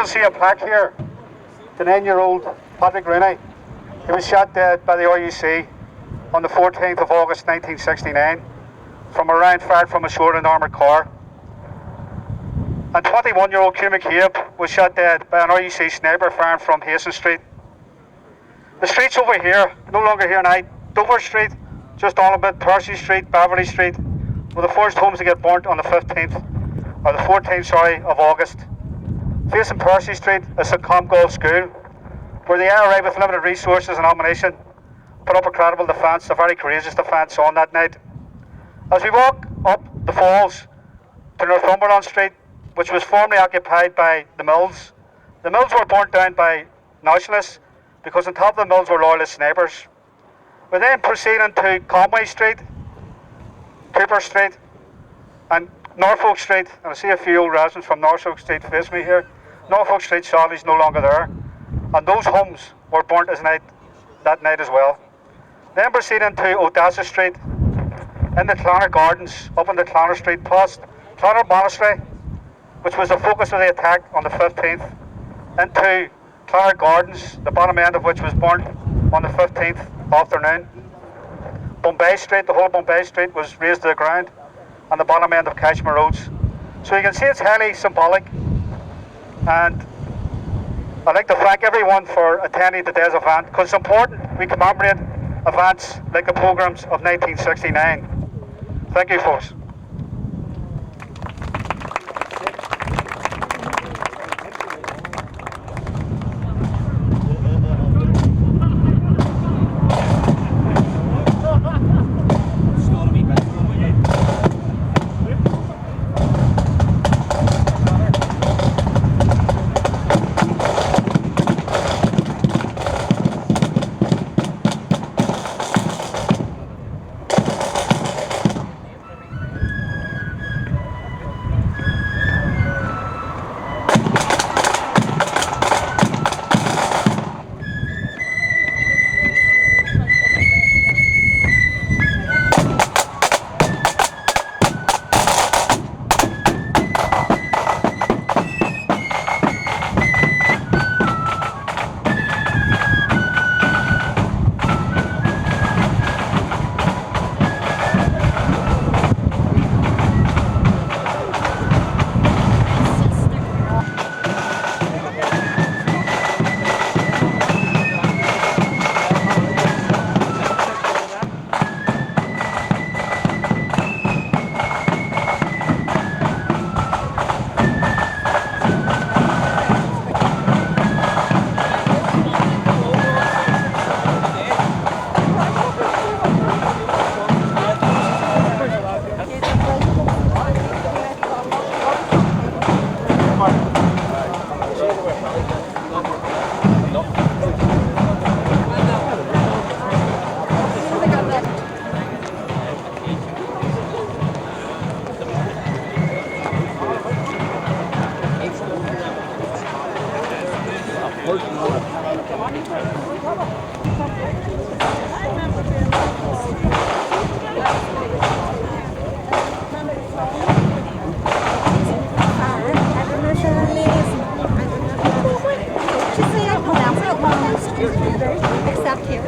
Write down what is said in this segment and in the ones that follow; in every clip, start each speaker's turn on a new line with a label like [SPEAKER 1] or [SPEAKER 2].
[SPEAKER 1] see a plaque here. The 9-year-old Patrick Rooney. He was shot dead by the RUC on the 14th of August 1969 from a round fired from a short and armoured car. And 21-year-old Hugh McCabe was shot dead by an RUC sniper firing from Hastings Street. The streets over here, no longer here now, Dover Street, just on a bit, Percy Street, Beverly Street, were the first homes to get burnt on the 15th, or the 14th, of August. Facing Percy Street is St Comgall School, where the IRA with limited resources and ammunition put up a credible defence, a very courageous defence on that night. As we walk up the falls to Northumberland Street, which was formerly occupied by the mills were burnt down by nationalists because on top of the mills were loyalist snipers. We then proceed into Conway Street, Cooper Street and Norfolk Street, and I see a few old residents from Norfolk Street face me here. Norfolk Street sadly is no longer there, and those homes were burnt that night as well. Then proceed into Odessa Street, in the Clanner Gardens, up in the Clanner Street, past Clanner Monastery, which was the focus of the attack on the 15th, into Clanner Gardens, the bottom end of which was burnt on the 15th afternoon. Bombay Street, the whole Bombay Street was razed to the ground, and the bottom end of Cashmere Roads. So you can see it's highly symbolic, and I'd like to thank everyone for attending today's event, because it's important we commemorate events like the pogroms of 1969. Thank you, folks.
[SPEAKER 2] Except here.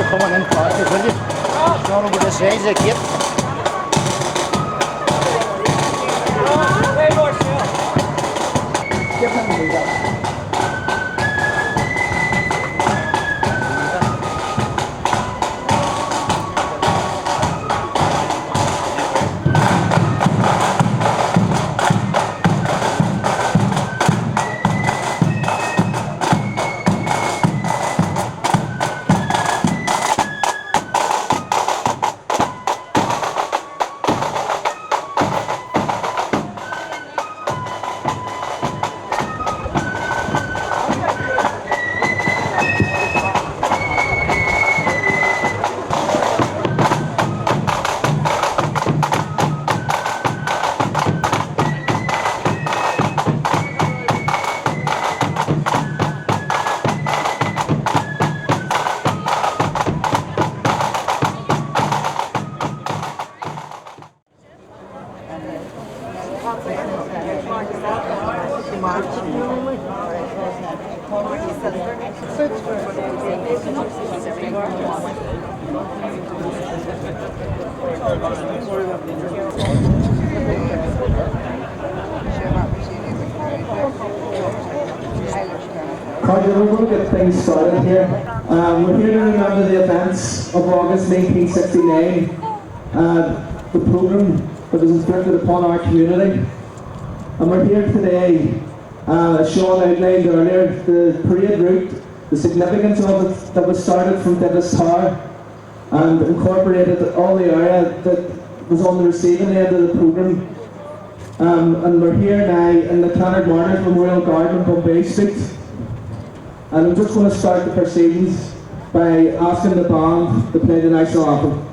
[SPEAKER 3] Come on in, Clark, will you? Going over this side of the gate. Give him the lead.
[SPEAKER 4] We're going to get things started here. We're here to remember the events of August 1969, the programme that was inflicted upon our community. And we're here today, as Sean outlined earlier, the parade route, the significance of it that was started from Divis Tower and incorporated all the area that was on the receiving end of the programme. And we're here now in the Clanard Martyrs Memorial Garden on Bombay Street. And I'm just going to start the proceedings by asking the band to play the national anthem.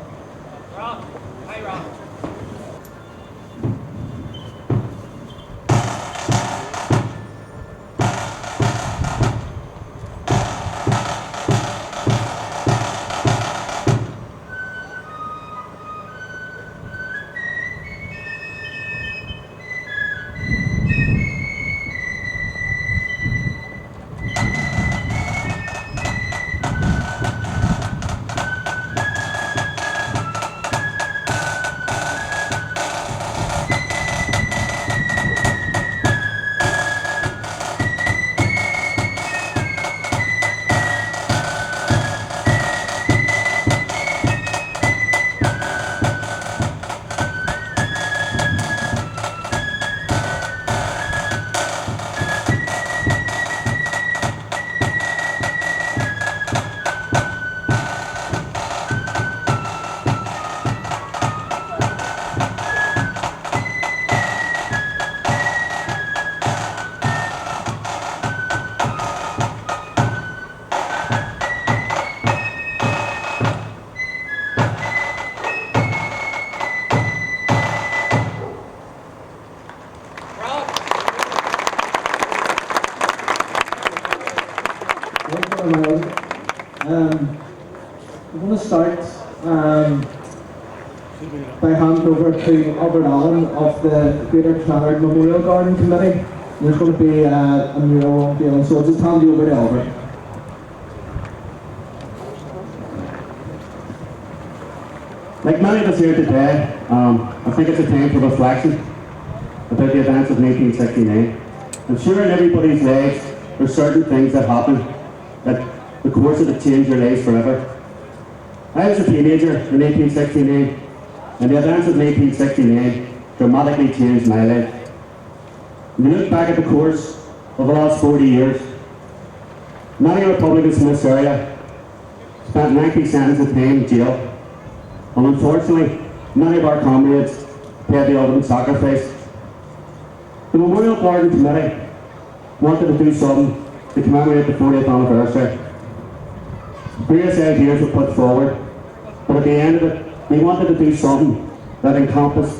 [SPEAKER 4] I'm going to start by handing over to Albert Allen of the Greater Clanard Memorial Garden Committee. There's going to be a mural unveiling, so I'll just hand you over to Albert.
[SPEAKER 5] Like many of us here today, I think it's a time for reflection about the events of 1969. I'm sure in everybody's lives there's certain things that happen that the course of it changed their lives forever. I was a teenager in 1969, and the events of 1969 dramatically changed my life. When you look back at the course of the last 40 years, many Republicans in this area spent 90 sentences of time in jail, and unfortunately, many of our comrades paid the ultimate sacrifice. The Memorial Garden Committee wanted to do something to commemorate the 40th anniversary. Various ideas were put forward, but at the end of it, we wanted to do something that encompassed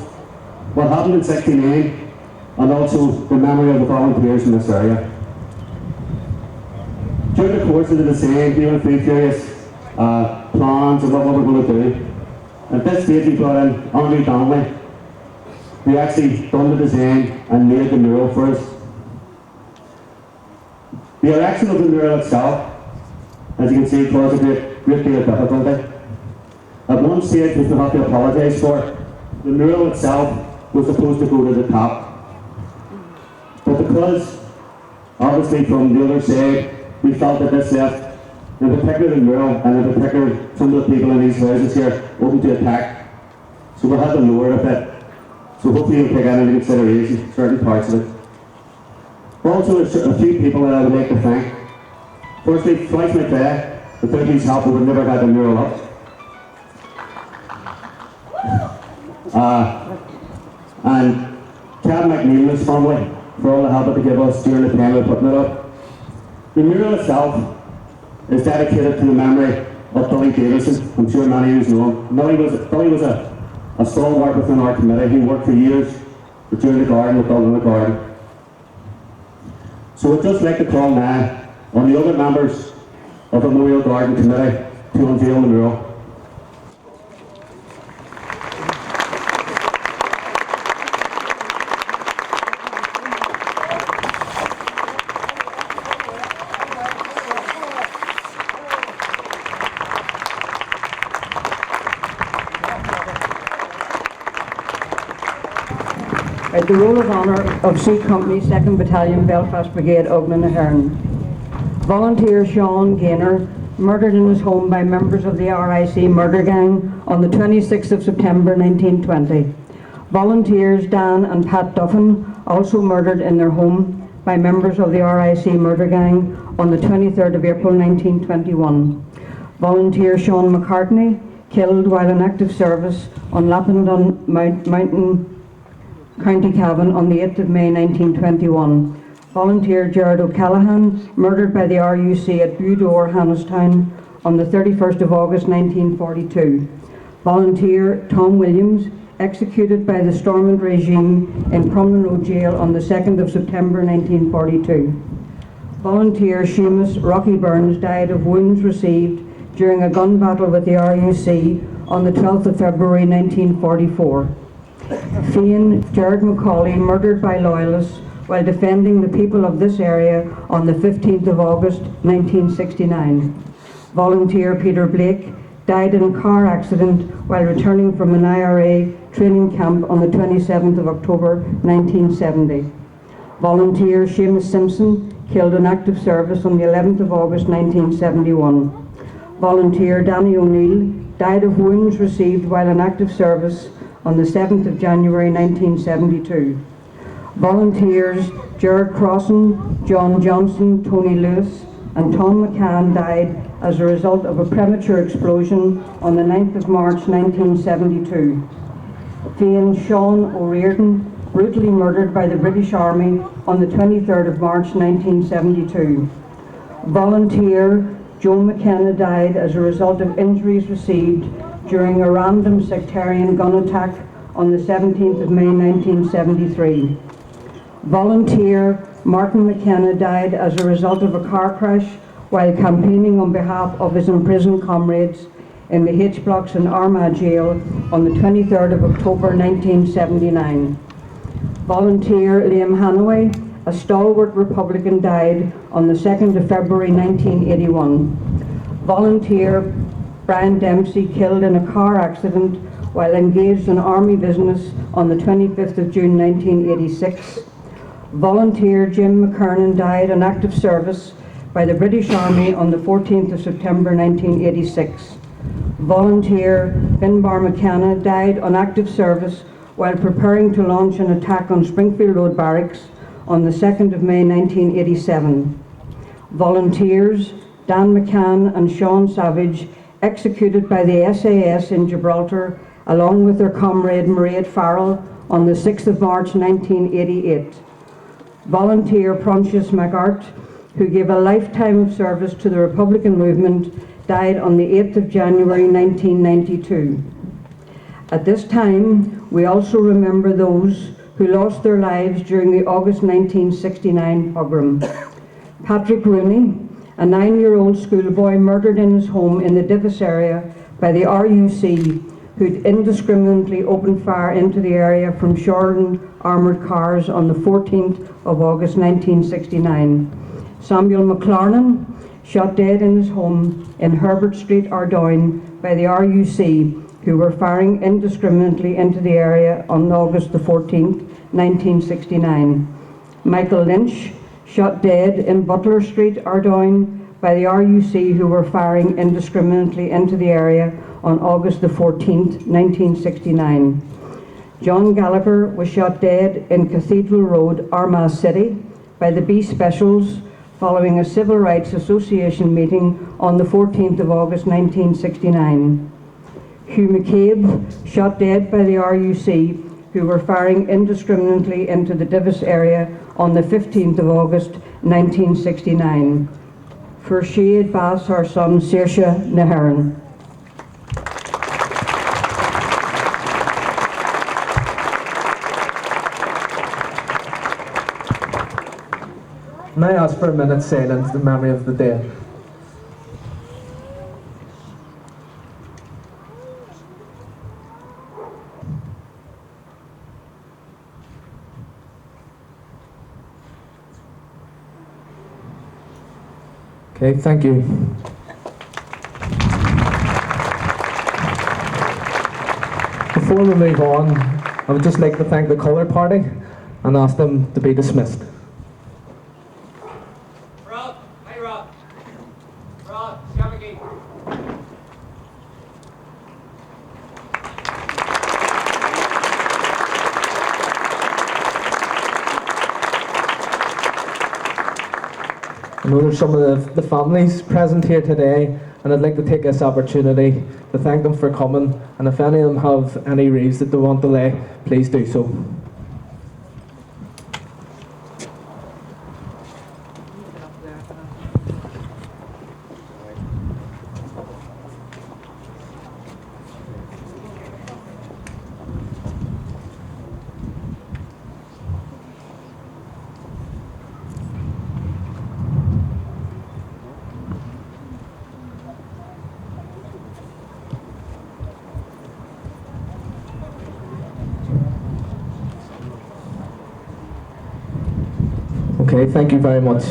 [SPEAKER 5] what happened in '69 and also the memory of the volunteers in this area. During the course of the design, we went through various plans of what we were going to do. At this stage, we brought in Andrew Donnelly, who actually done the design and made the mural for us. The erection of the mural itself, as you can see, caused a great great deal of difficulty. At one stage, which we have to apologise for, the mural itself was supposed to go to the top. But because, obviously from the other side, we felt that this left, in particular the mural, and in particular some of the people in these houses here, open to attack. So we had to lower it a bit. So hopefully you'll take that into consideration, certain parts of it. Also, there's a few people that I would like to thank. Firstly, Flight McVeigh, without his help we would never have the mural up. And Cab McNeil and his family for all the help that they gave us during the time of putting it up. The mural itself is dedicated to the memory of Billy Davison. I'm sure many of you know him. Billy was a stalwart within our committee. He worked for years during the garden, with building the garden. So I'd just like to call now on the other members of the Memorial Garden Committee to unveil the mural.
[SPEAKER 6] The roll of honour of C Company 2nd Battalion Belfast Brigade Ogden Ahern. Volunteer Sean Gaynor, murdered in his home by members of the RIC murder gang on the 26th of September 1920. Volunteers Dan and Pat Duffin, also murdered in their home by members of the RIC murder gang on the 23rd of April 1921. Volunteer Sean McCartney, killed while in active service on Lappendon Mountain, County Cavan on the 8th of May 1921. Volunteer Gerard O'Callaghan, murdered by the RUC at Budore, Hannistown on the 31st of August 1942. Volunteer Tom Williams, executed by the Stormont regime in Crumlin Road Jail on the 2nd of September 1942. Volunteer Seamus Rocky Burns died of wounds received during a gun battle with the RUC on the 12th of February 1944. Fian Gerard Macaulay, murdered by loyalists while defending the people of this area on the 15th of August 1969. Volunteer Peter Blake died in a car accident while returning from an IRA training camp on the 27th of October 1970. Volunteer Seamus Simpson, killed in active service on the 11th of August 1971. Volunteer Danny O'Neill died of wounds received while in active service on the 7th of January 1972. Volunteers Gerard Crossan, John Johnson, Tony Lewis and Tom McCann died as a result of a premature explosion on the 9th of March 1972. Fian Sean O'Riordan, brutally murdered by the British Army on the 23rd of March 1972. Volunteer Joe McKenna died as a result of injuries received during a random sectarian gun attack on the 17th of May 1973. Volunteer Martin McKenna died as a result of a car crash while campaigning on behalf of his imprisoned comrades in the H-Blocks in Armagh Jail on the 23rd of October 1979. Volunteer Liam Hanaway, a stalwart Republican, died on the 2nd of February 1981. Volunteer Brian Dempsey, killed in a car accident while engaged in army business on the 25th of June 1986. Volunteer Jim McKernan died in active service by the British Army on the 14th of September 1986. Volunteer Finbar McKenna died on active service while preparing to launch an attack on Springfield Road Barracks on the 2nd of May 1987. Volunteers Dan McCann and Sean Savage, executed by the SAS in Gibraltar along with their comrade Mairead Farrell on the 6th of March 1988. Volunteer Proncius McArt, who gave a lifetime of service to the Republican movement, died on the 8th of January 1992. At this time, we also remember those who lost their lives during the August 1969 pogrom. Patrick Rooney, a 9-year-old schoolboy murdered in his home in the Divis area by the RUC, who'd indiscriminately opened fire into the area from Shoreham armoured cars on the 14th of August 1969. Samuel McLarnon, shot dead in his home in Herbert Street, Ardoyne, by the RUC, who were firing indiscriminately into the area on August the 14th, 1969. Michael Lynch, shot dead in Butler Street, Ardoyne, by the RUC, who were firing indiscriminately into the area on August the 14th, 1969. John Gallagher was shot dead in Cathedral Road, Armagh City, by the B Specials, following a Civil Rights Association meeting on the 14th of August 1969. Hugh McCabe, shot dead by the RUC, who were firing indiscriminately into the Divis area on the 15th of August 1969. For Siad Bass, our son, Saoirse Naharan.
[SPEAKER 4] May I ask for a minute's silence in memory of the dead? Okay, thank you. Before we move on, I would just like to thank the colour party and ask them to be dismissed.
[SPEAKER 7] Rob, hey Rob. Rob, Scabaggy.
[SPEAKER 4] I know there's some of the families present here today, and I'd like to take this opportunity to thank them for coming, and if any of them have any reason that they want to lay, please do so. Okay, thank you very much.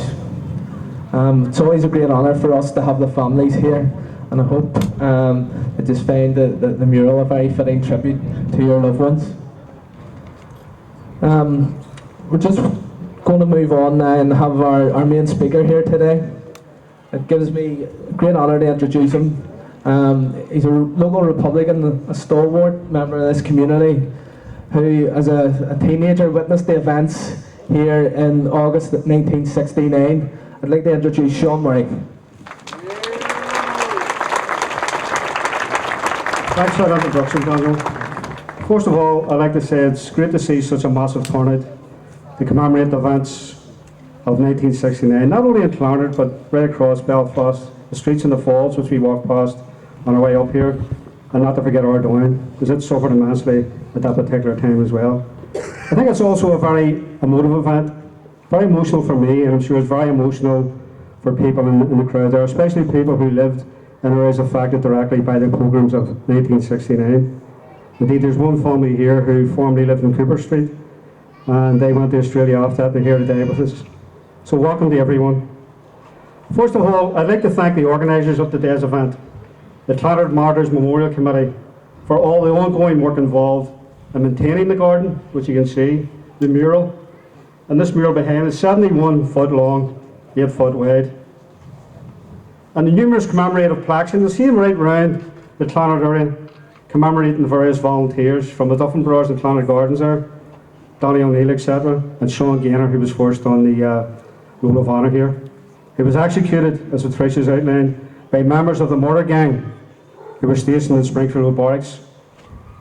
[SPEAKER 4] It's always a great honour for us to have the families here, and I hope that you find the mural a very fitting tribute to your loved ones. We're just going to move on now and have our main speaker here today. It gives me a great honour to introduce him. He's a local Republican, a stalwart member of this community, who as a teenager witnessed the events here in August 1969. I'd like to introduce Sean Murray.
[SPEAKER 5] Thanks for that introduction, Daniel. First of all, I'd like to say it's great to see such a massive turnout to commemorate the events of 1969, not only in Clonard but right across Belfast, the streets and the falls which we walked past on our way up here, and not to forget Ardoyne, because it suffered immensely at that particular time as well. I think it's also a very emotive event, very emotional for me, and I'm sure it's very emotional for people in the crowd there, especially people who lived in areas affected directly by the pogroms of 1969. Indeed, there's one family here who formerly lived in Cooper Street, and they went to Australia after that, and they're here today with us. So welcome to everyone. First of all, I'd like to thank the organisers of today's event, the Clonard Martyrs Memorial Committee, for all the ongoing work involved in maintaining the garden, which you can see, the mural, and this mural behind is 71 foot long, 8 foot wide. And the numerous commemorative plaques, and you'll see them right round the Clonard area, commemorating various volunteers from the Duffin Brothers and Clonard Gardens there, Donny O'Neill, etc., and Sean Gaynor, who was first on the Roll of Honour here. He was executed, as Patricia's outlined, by members of the murder gang who were stationed in Springfield Barracks.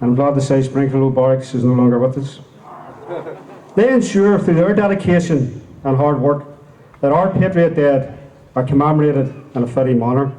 [SPEAKER 5] And I'm glad to say Springfield Barracks is no longer with us. They ensure through their dedication and hard work that our patriot dead are commemorated in a fitting manner.